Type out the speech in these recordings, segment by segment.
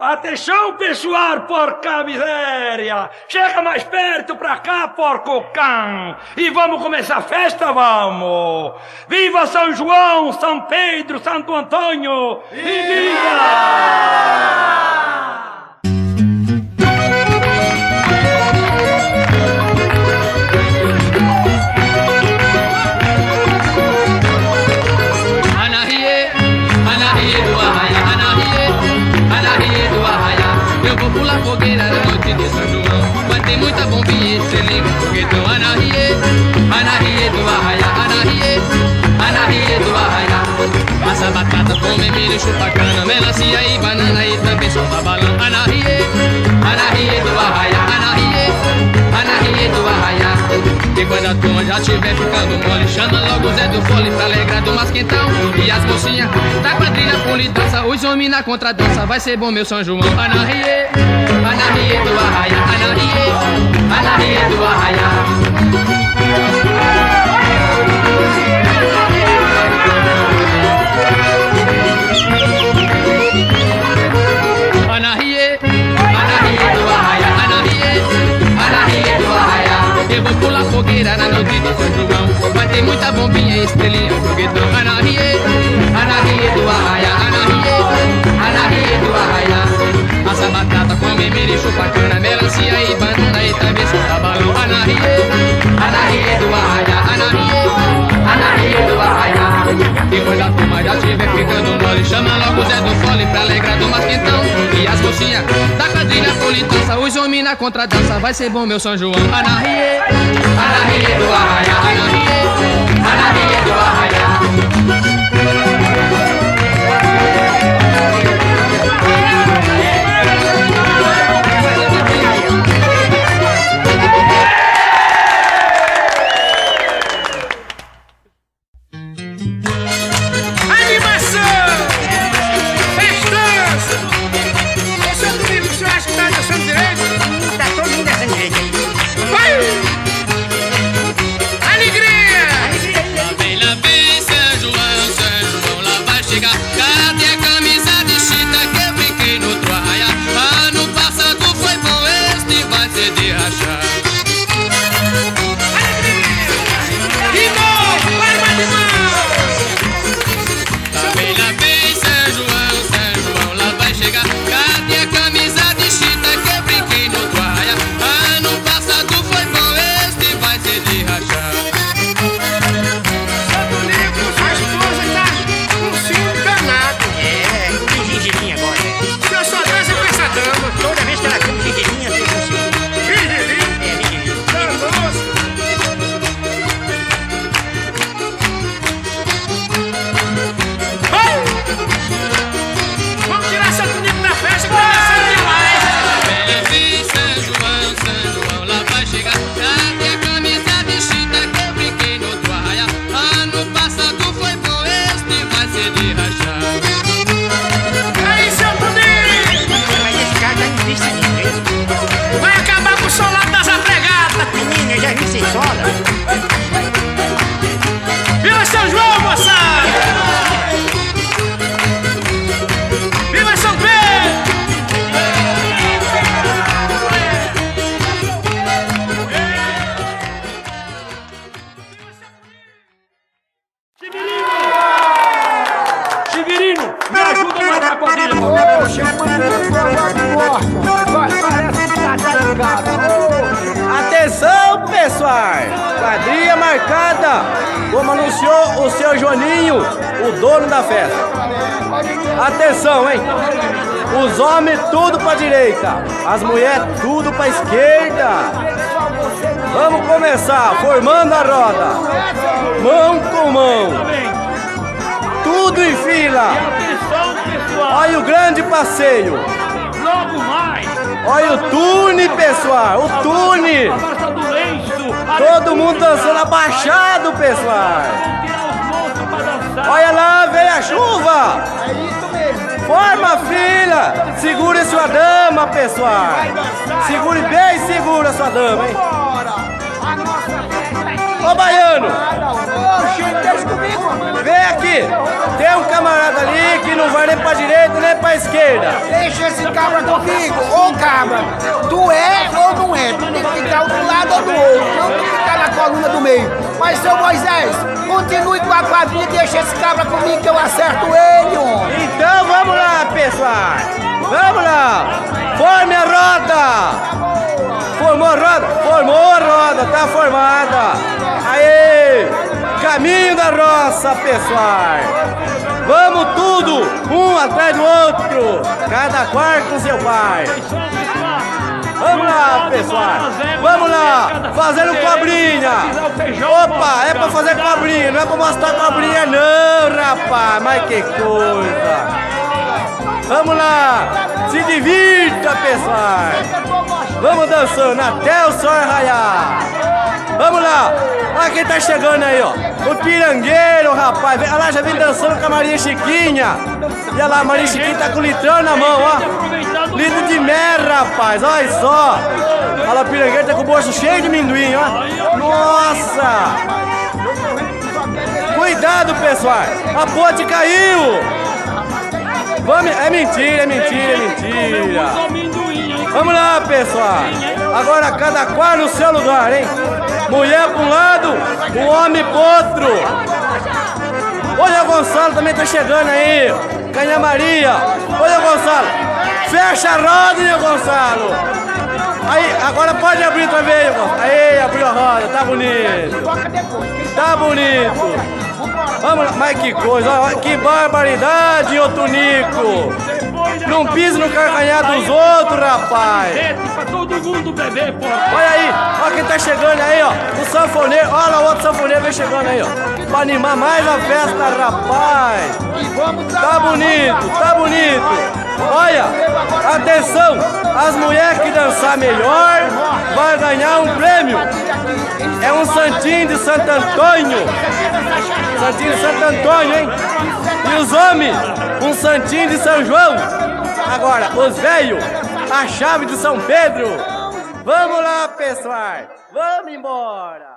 Atenção, pessoal, porca miséria! Chega mais perto pra cá, porco cão! E vamos começar a festa, vamos! Viva São João, São Pedro, Santo Antônio! E viva! Eu vou pular fogueira na noite de São João. Vai ter muita bombinha, cê liga no foguetão. Anahie do arraia, anahie do arraia. Passa batata, come milho, chupa cana, melancia e banana e também solta balão. Anahie do arraia, anahie do arraia. E quando a turma já tiver ficando mole, chama logo o Zé do Fole pra alegrar do masquentão. E as mocinhas da quadrilha polidança, os homens na contradança, vai ser bom meu São João. Anahie do arraia, anahie do arraia. Eu vou pular fogueira na noite de São João. Vai ter muita bombinha, estrelinha, foguetão. Anahie do arraia, anahie do arraia. Passa batata, come milho, chupa cana, melancia e banana e também solta balão. Anahie do arraia, anahie do arraia. E quando a turma já tiver ficando mole, chama logo o Zé do Fole pra alegrar do masquentão. E as mocinhas da quadrilha polidança, os homens na contradança, vai ser bom meu São João. Anahie do arraia, anahie do arraia. Atenção, pessoal! Quadrilha marcada, como anunciou o seu Joaninho, o dono da festa. Atenção, hein? Os homens tudo pra direita, as mulheres tudo pra esquerda. Vamos começar formando a roda, mão com mão, tudo em fila. Olha o grande passeio. Logo mais! Olha o tune, pessoal, o tune! Todo mundo dançando abaixado, pessoal! Olha lá, vem a chuva! Forma a fila! Segure sua dama, pessoal! Segure bem segura sua dama, hein? Ô, baiano! Deixa comigo. Vem aqui! Tem um camarada ali que não vai nem pra direita nem pra esquerda. Deixa esse cabra comigo. Ô, cabra, tu é ou não é? Tu tem que ficar do lado ou do outro. Não tem que ficar na coluna do meio. Mas, seu Moisés, continue com a quadrilha e deixa esse cabra comigo que eu acerto ele, homem. Então vamos lá, pessoal! Vamos lá! Forme a roda! Formou a roda? Formou a roda, tá formada! Aê! Caminho da roça, pessoal! Vamos tudo, um atrás do outro, cada quarto com seu pai. Vamos lá, pessoal! Vamos lá! Fazendo cobrinha! Opa, é pra fazer cobrinha, não é pra mostrar cobrinha não, rapaz! Mas que coisa! Vamos lá! Se divirta, pessoal! Vamos dançando até o sol raiar! Vamos lá! Olha quem tá chegando aí, ó! O pirangueiro, rapaz! Olha lá, já vem dançando com a Maria Chiquinha! E olha lá, a Maria Chiquinha tá com o litrão na mão, ó! Litro de mer, rapaz! Olha só! Olha lá, o pirangueiro tá com o bolso cheio de amendoim, ó! Nossa! Cuidado, pessoal! A ponte caiu! Vamos, é mentira, é mentira, é mentira. Vamos lá, pessoal. Agora cada qual no seu lugar, hein? Mulher para um lado, o homem pro outro. Olha o Gonçalo também tá chegando aí. Canha Maria. Olha o Gonçalo. Fecha a roda, né, Gonçalo? Aí, agora pode abrir outra vez, Gonçalo. Aí, abriu a roda, tá bonito. Tá bonito. Vamos lá, mas que coisa, olha, que barbaridade, ô Tunico! Não pise no calcanhar dos outros, rapaz! Pra todo mundo beber, pô! Olha aí, olha quem tá chegando aí, ó! O sanfoneiro, olha o outro sanfoneiro vem chegando aí, ó! Pra animar mais a festa, rapaz! Tá bonito, tá bonito! Olha, atenção! As mulheres que dançar melhor vai ganhar um prêmio! É um santinho de Santo Antônio! Santinho de Santo Antônio, hein? E os homens, um santinho de São João. Agora, os velhos, a chave de São Pedro. Vamos lá, pessoal. Vamos embora.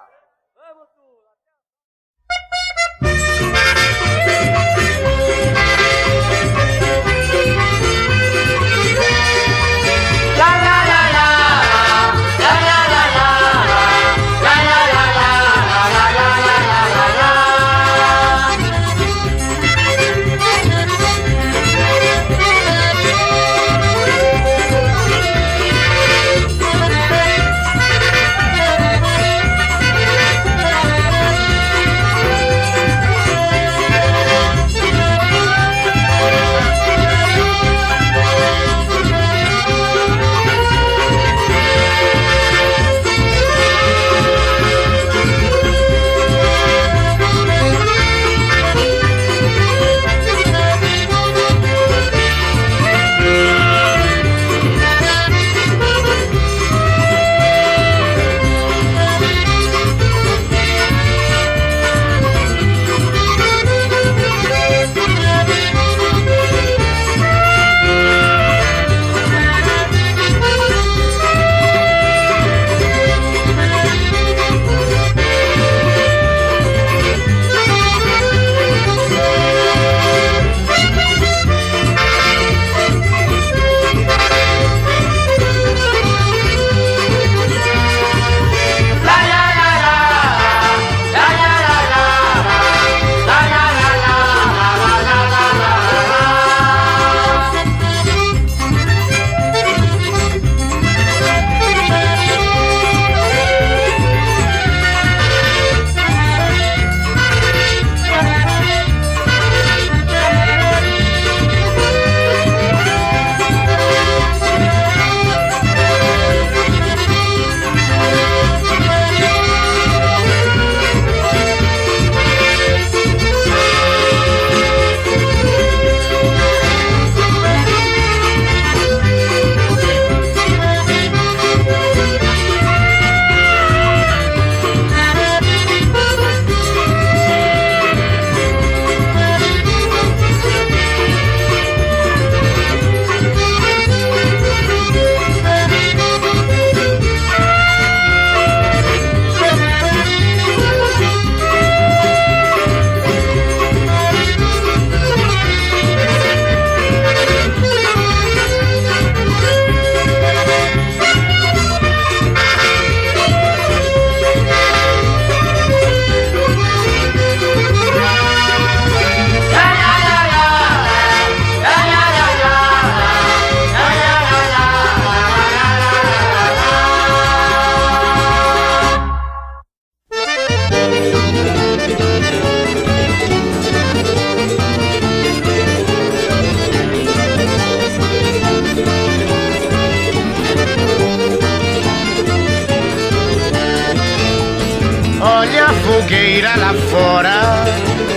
fogueira lá fora,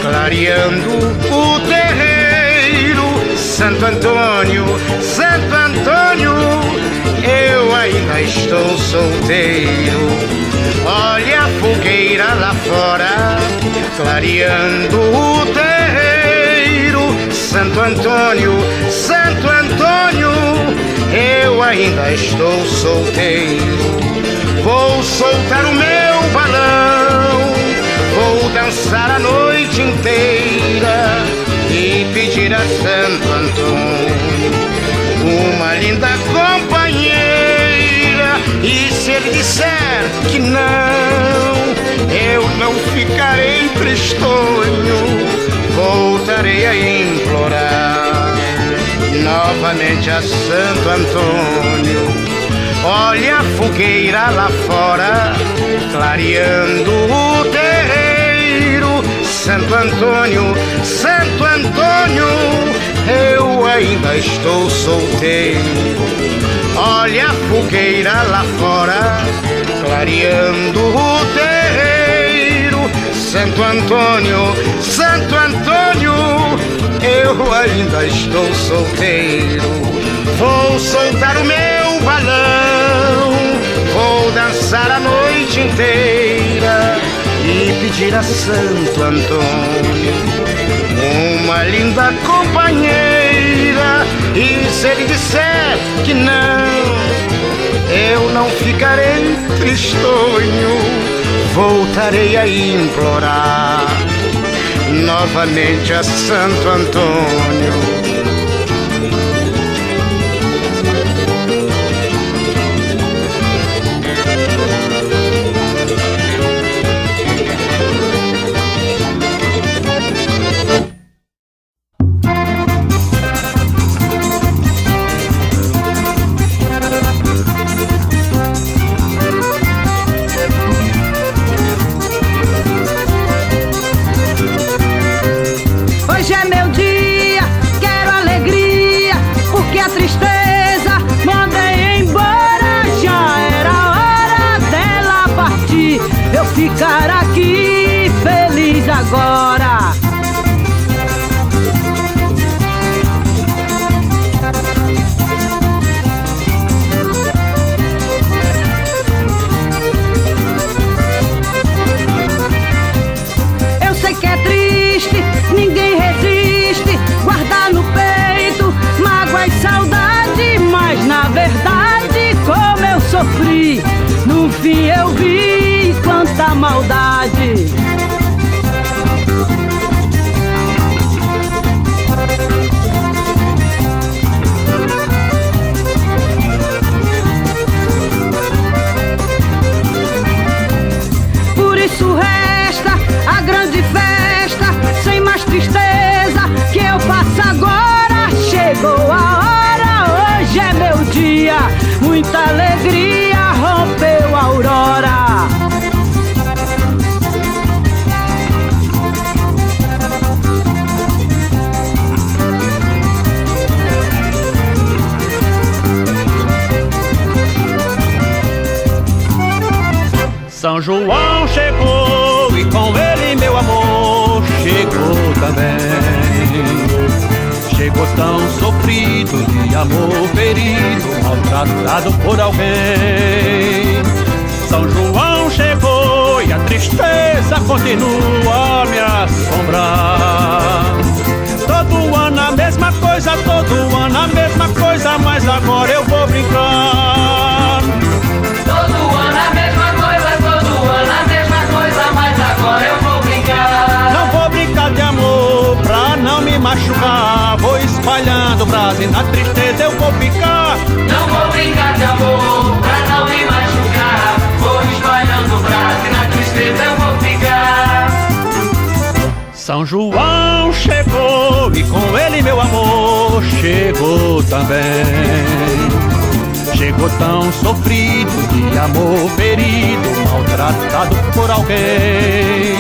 clareando o terreiro. Santo Antônio, Santo Antônio, eu ainda estou solteiro. Olha a fogueira lá fora, clareando o terreiro. Santo Antônio, Santo Antônio, eu ainda estou solteiro. Vou soltar o meu balão, vou dançar a noite inteira e pedir a Santo Antônio uma linda companheira. E se ele disser que não, eu não ficarei tristonho, voltarei a implorar novamente a Santo Antônio. Olha a fogueira lá fora, clareando o terreiro. Santo Antônio, Santo Antônio, eu ainda estou solteiro. Olha a fogueira lá fora, clareando o terreiro. Santo Antônio, Santo Antônio, eu ainda estou solteiro. Vou soltar o meu balão, vou dançar a noite inteira e pedir a Santo Antônio uma linda companheira. E se ele disser que não, eu não ficarei tristonho, voltarei a implorar novamente a Santo Antônio. Ficar aqui feliz agora. Eu sei que é triste, ninguém resiste, guardar no peito mágoa e saudade, mas na verdade como eu sofri, no fim eu vi quanta maldade. Por isso resta a grande festa, sem mais tristeza que eu faço agora. Chegou a hora, hoje é meu dia, muita alegria, rompeu a aurora. São João chegou e com ele meu amor chegou também. Chegou tão sofrido, de amor ferido, maltratado por alguém. São João chegou e a tristeza continua a me assombrar. Todo ano a mesma coisa, todo ano a mesma coisa, mas agora eu vou brincar. Todo ano a mesma coisa, todo ano a mesma coisa, mas agora eu vou brincar. Não vou brincar de amor pra não me machucar. Vou espalhando o braço e na tristeza eu vou ficar. Não vou brincar de amor pra não me machucar. Vou espalhando o braço e na tristeza eu vou ficar. São João chegou e com ele meu amor chegou também. Chegou tão sofrido, de amor ferido, maltratado por alguém.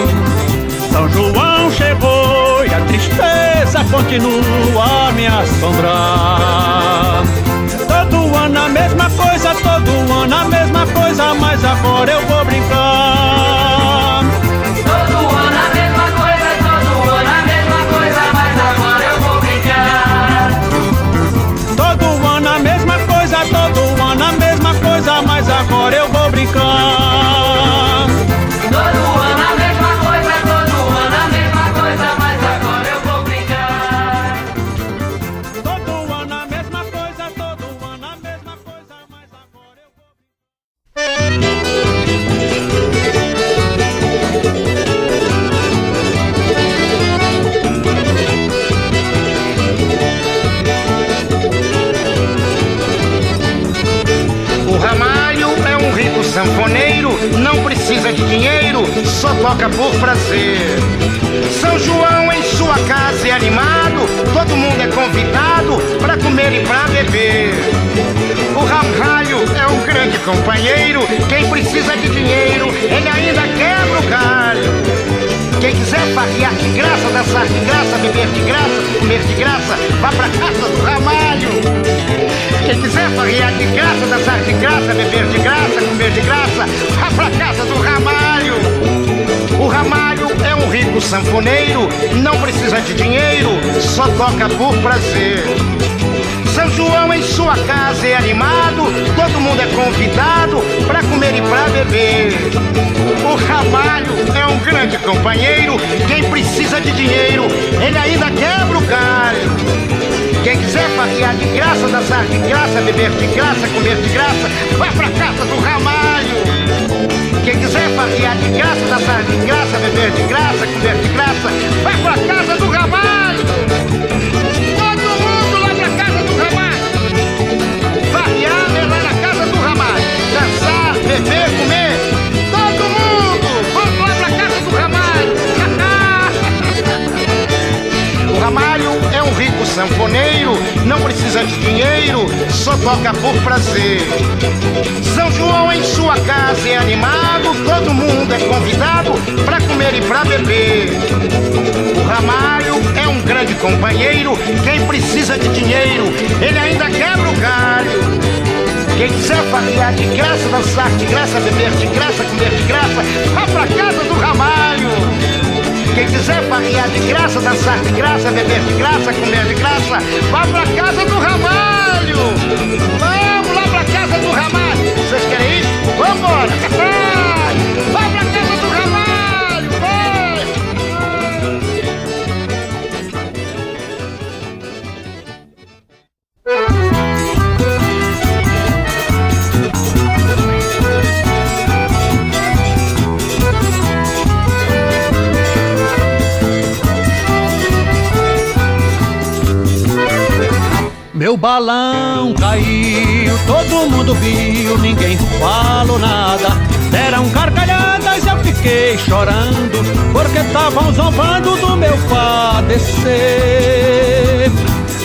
São João chegou e a tristeza continua a me assombrar. Todo ano a mesma coisa, todo ano a mesma coisa, mas agora eu vou brincar. Todo agora eu vou brincar. Todo ano a mesma coisa, todo ano a mesma coisa, mas agora eu vou brincar. Todo ano a mesma coisa, todo ano a mesma coisa, mas agora eu vou O Ramalho é um rico sanfoneiro, não precisa de dinheiro, só toca por prazer. São João em sua casa é animado, todo mundo é convidado pra comer e pra beber. O Ramalho é um grande companheiro, quem precisa de dinheiro, ele ainda quebra o galho. Quem quiser farrear de graça, dançar de graça, beber de graça, comer de graça, vá pra casa do Ramalho. Quem quiser farrear de graça, dançar de graça, beber de graça, comer de graça, vá pra casa do Ramalho. O Ramalho é um rico sanfoneiro, não precisa de dinheiro, só toca por prazer. São João em sua casa é animado, todo mundo é convidado pra comer e pra beber. O Ramalho é um grande companheiro, quem precisa de dinheiro, ele ainda quebra o galho. Quem quiser farrear de graça, dançar de graça, beber de graça, comer de graça, vai pra casa do Ramalho. Quem quiser farrear de graça, dançar de graça, beber de graça, comer de graça, vai pra casa do Ramalho. Todo mundo lá pra casa do Ramalho. Farrear é lá na casa do Ramalho. Dançar, beber, comer, todo mundo, vamos lá pra casa do Ramalho. O Ramalho é um rico sanfoneiro, não precisa de dinheiro, só toca por prazer. São João em sua casa é animado, todo mundo é convidado pra comer e pra beber. O Ramalho é um grande companheiro, quem precisa de dinheiro, ele ainda quebra o galho. Quem quiser farrear de graça, dançar de graça, beber de graça, comer de graça, vá pra casa do Ramalho. Quem quiser farrear de graça, dançar de graça, beber de graça, comer de graça, vá pra casa do Ramalho. Vamos lá pra casa do Ramalho. Vocês querem ir? Vambora! Vai pra casa do Ramalho! Vai! Meu balão caiu, todo mundo viu, ninguém falou nada. Deram gargalhadas e eu fiquei chorando, porque estavam zombando do meu padecer.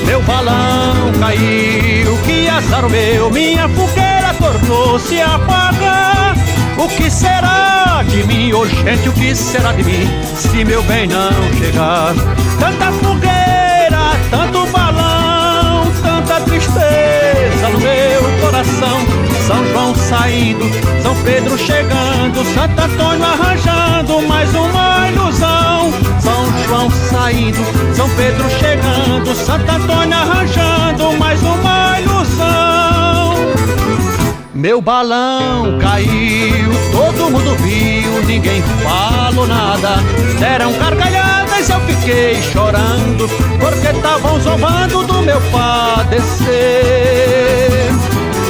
Meu balão caiu, que azar o meu, minha fogueira tornou-se a apagar. O que será de mim, oh gente, o que será de mim, se meu bem não chegar? Tanta fogueira, tanto balão, tanta tristeza no meu coração. São João saindo, São Pedro chegando, Santo Antônio arranjando mais uma ilusão. São João saindo, São Pedro chegando, Santo Antônio arranjando mais uma ilusão. Meu balão caiu, todo mundo viu, ninguém falou nada. Deram gargalhadas, eu fiquei chorando, porque estavam zombando do meu padecer.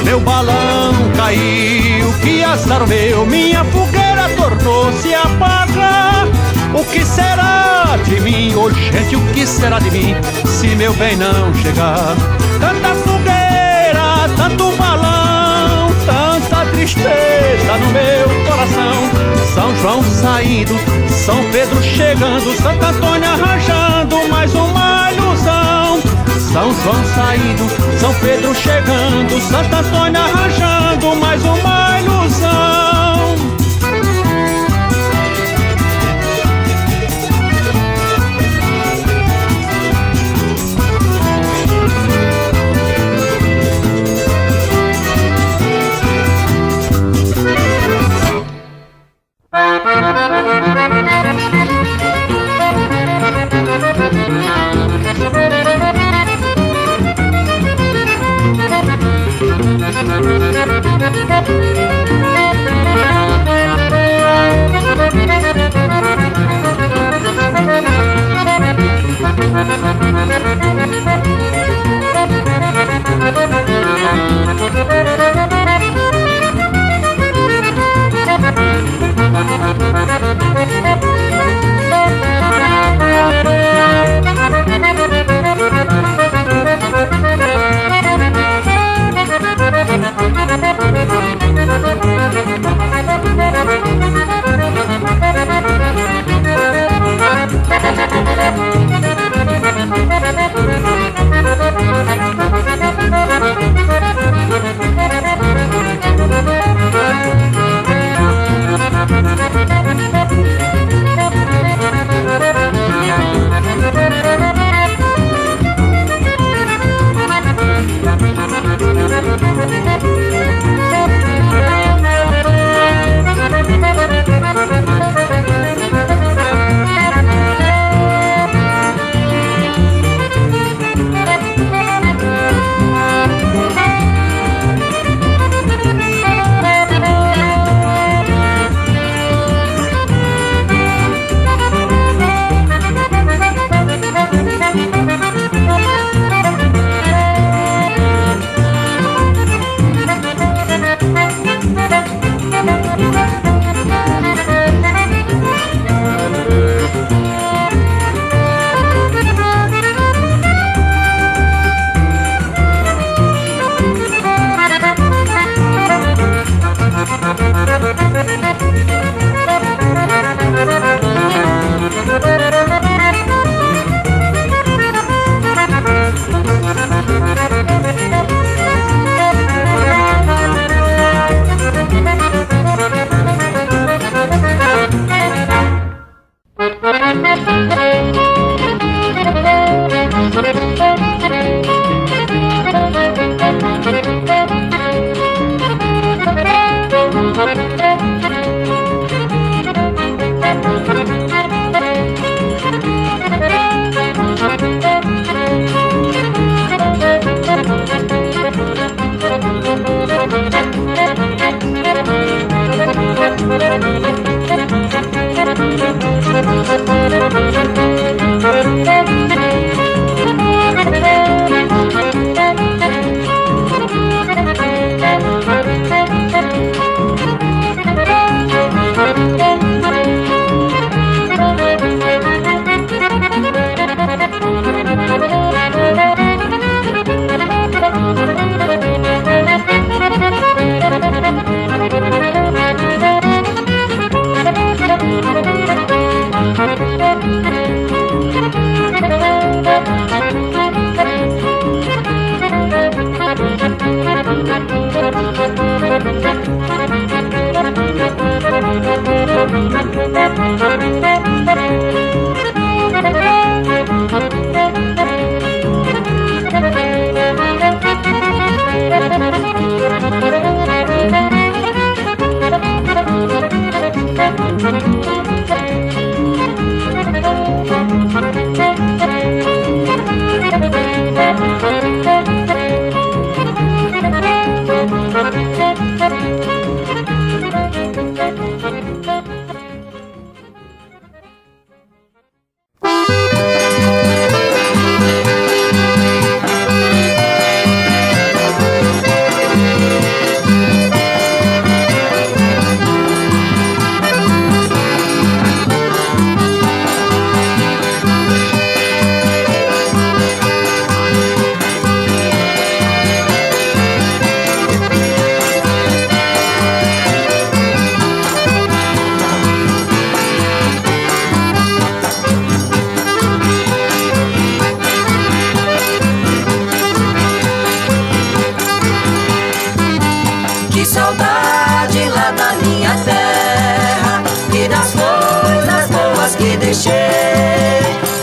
Meu balão caiu, que azar o meu, minha fogueira tornou-se a apagar. O que será de mim, oh gente, o que será de mim, se meu bem não chegar? Tanta fogueira, tanto balão, tanta tristeza no meu coração. São João saindo, São Pedro chegando, Santo Antônio arranjando mais uma ilusão. São João saindo, São Pedro chegando, Santo Antônio arranjando mais uma ilusão. Música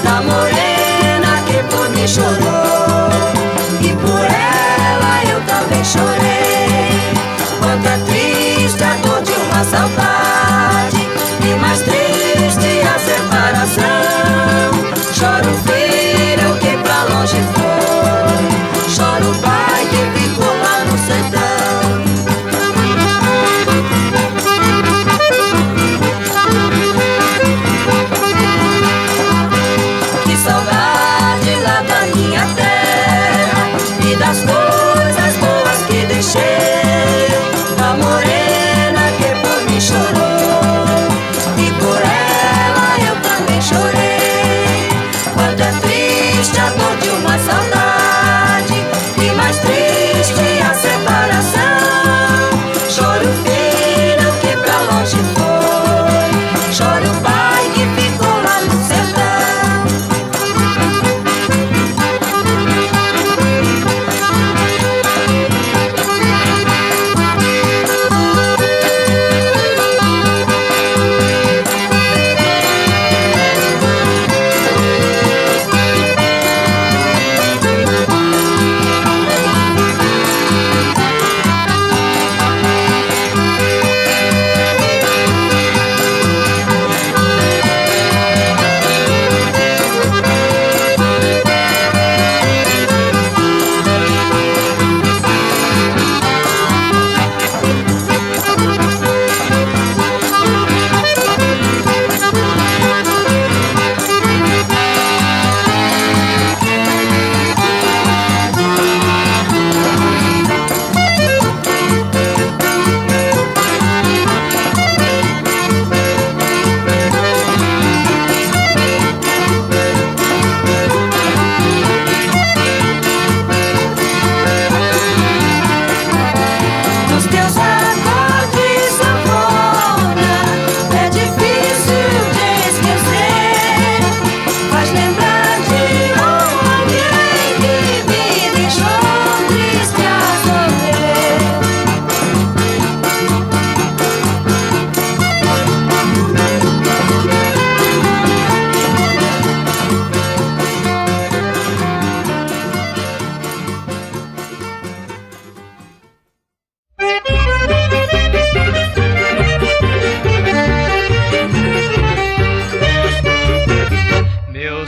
Da morena que por mim chorou, e por ela eu também chorei. Quanto é triste a dor de uma saudade, e mais triste a separação. Chora o filho que pra longe foi, chora o pai que ficou lá no sertão. Saudade lá da minha terra e das cores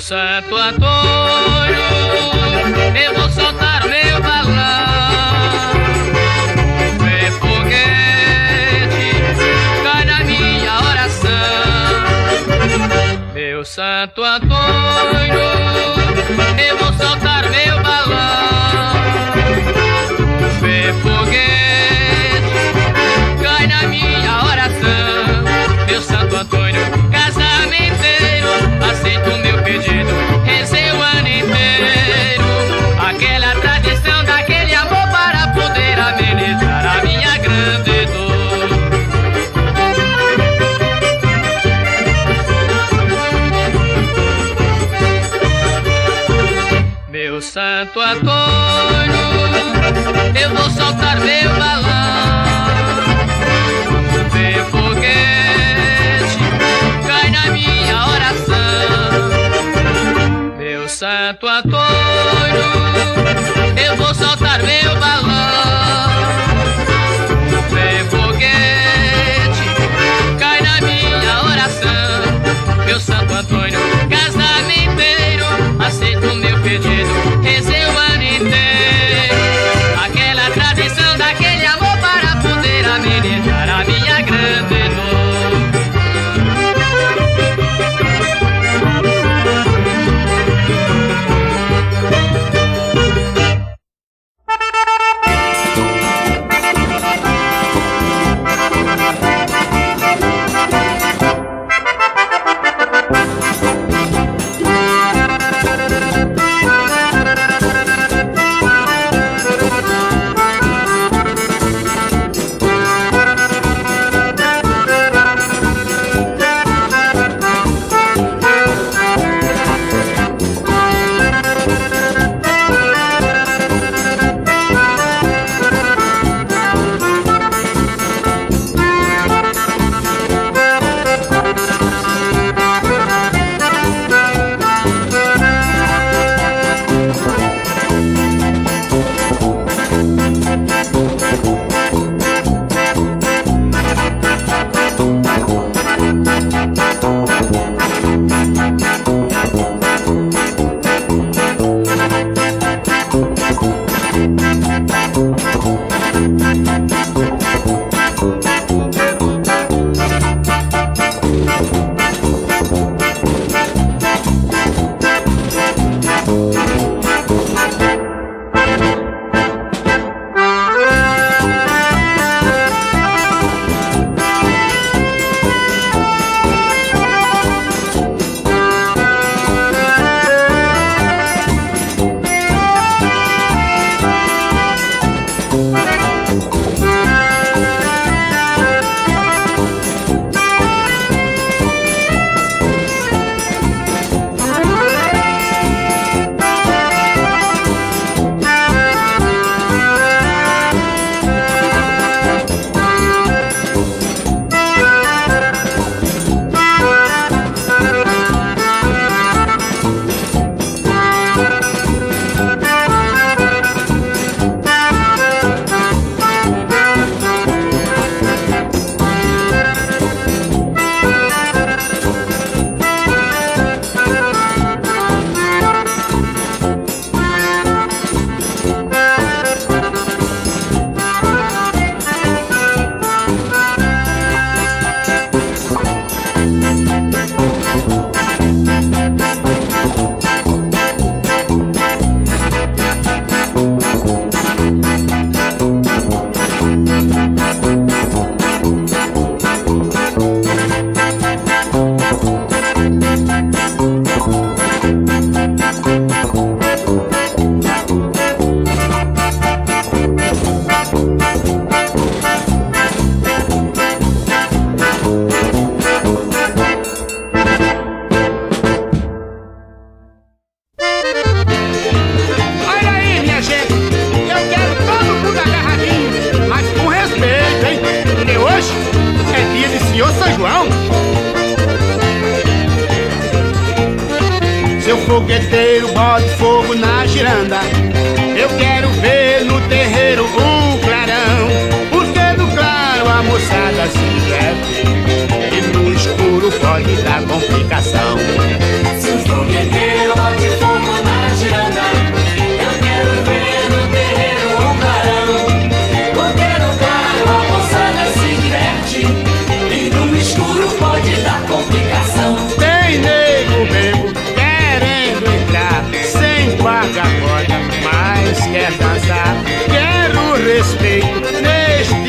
Santo Antônio, eu vou soltar o meu balão. Vem foguete, cai na minha oração. Meu Santo Antônio, eu vou soltar o meu balão. Vem foguete, cai na minha oração. Meu Santo Antônio, casamenteiro, aceita o meu pedido, rezei o ano inteiro. Aquela tradição daquele amor para poder amenizar a minha grande dor. Meu Santo Antônio, eu vou soltar meu balão. Vem foguete, cai na minha oração. Meu Santo Antônio, eu vou soltar meu balão. Vem foguete, cai na minha oração. Meu Santo Antônio, casamenteiro, aceita o meu pedido, rezei o ano inteiro. Aquela tradição daquele amor para poder amenizar a minha grande dor.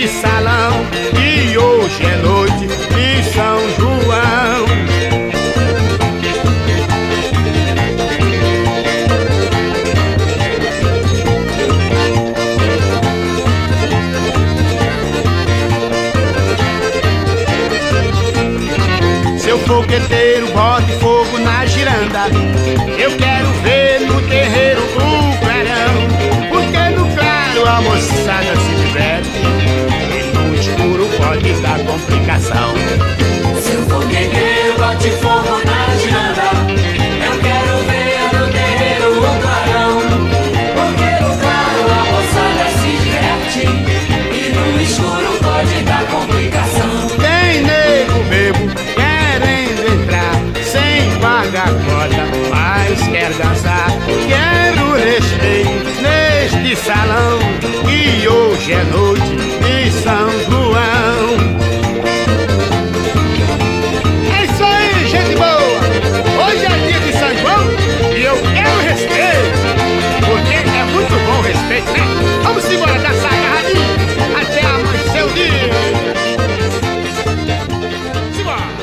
neste salão, e hoje é noite de São João. Seu fogueteiro, bote fogo na giranda. Eu quero ver no terreiro o clarão, porque no claro a moçada se diverte, e no escuro pode dar complicação. Se o fogueteiro bote fogo na giranda, eu quero ver no terreiro o clarão, porque no claro a moçada se diverte, e no escuro pode dar complicação. Tem nego bebo querendo entrar sem pagar cota, mas quer dançar. Quero respeito neste salão, que hoje é noite de São João. É isso aí, gente boa! Hoje é dia de São João e eu quero respeito, porque é muito bom o respeito, né? Vamos embora dançar agarradinho até amanhecer o dia. Simbora!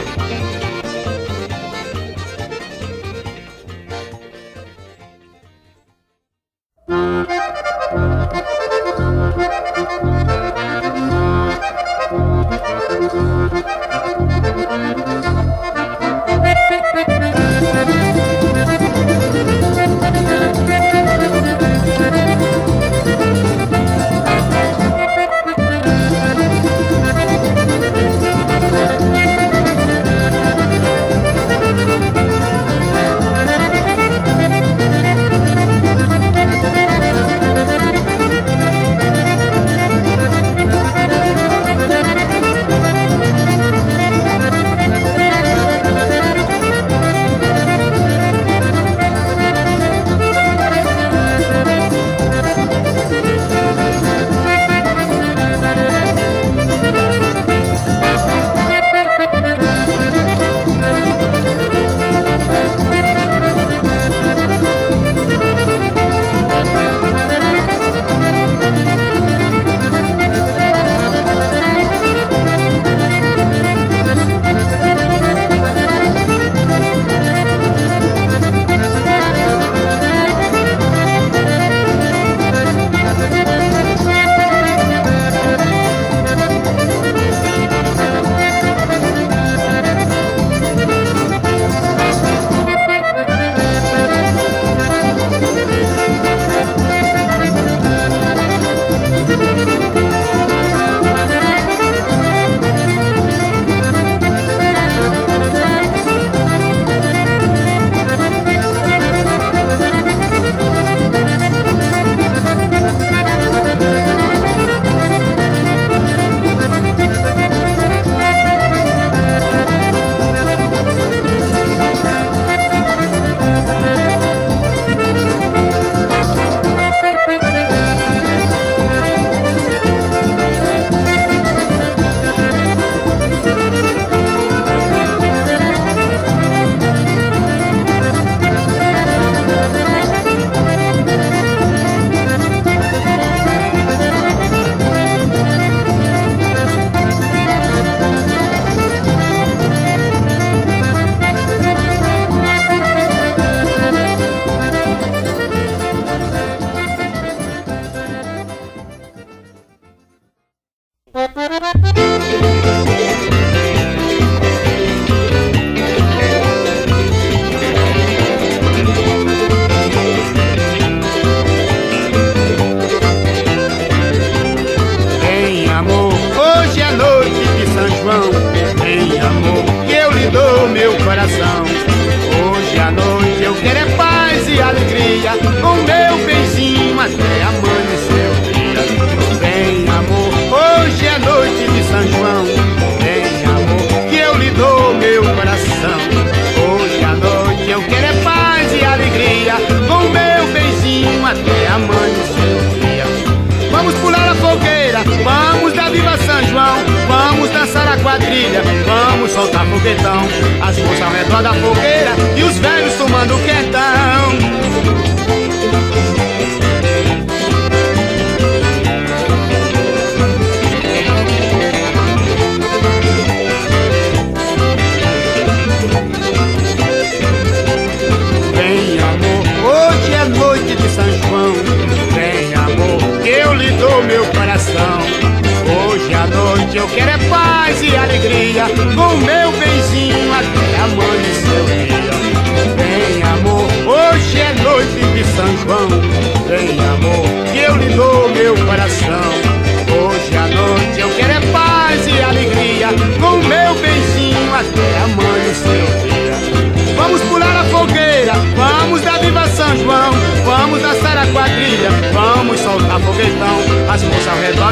quadrilha, vamos soltar foguetão. As moças ao redor da fogueira e os velhos tomando quentão.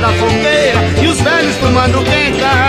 da fogueira e os velhos tomando quenca.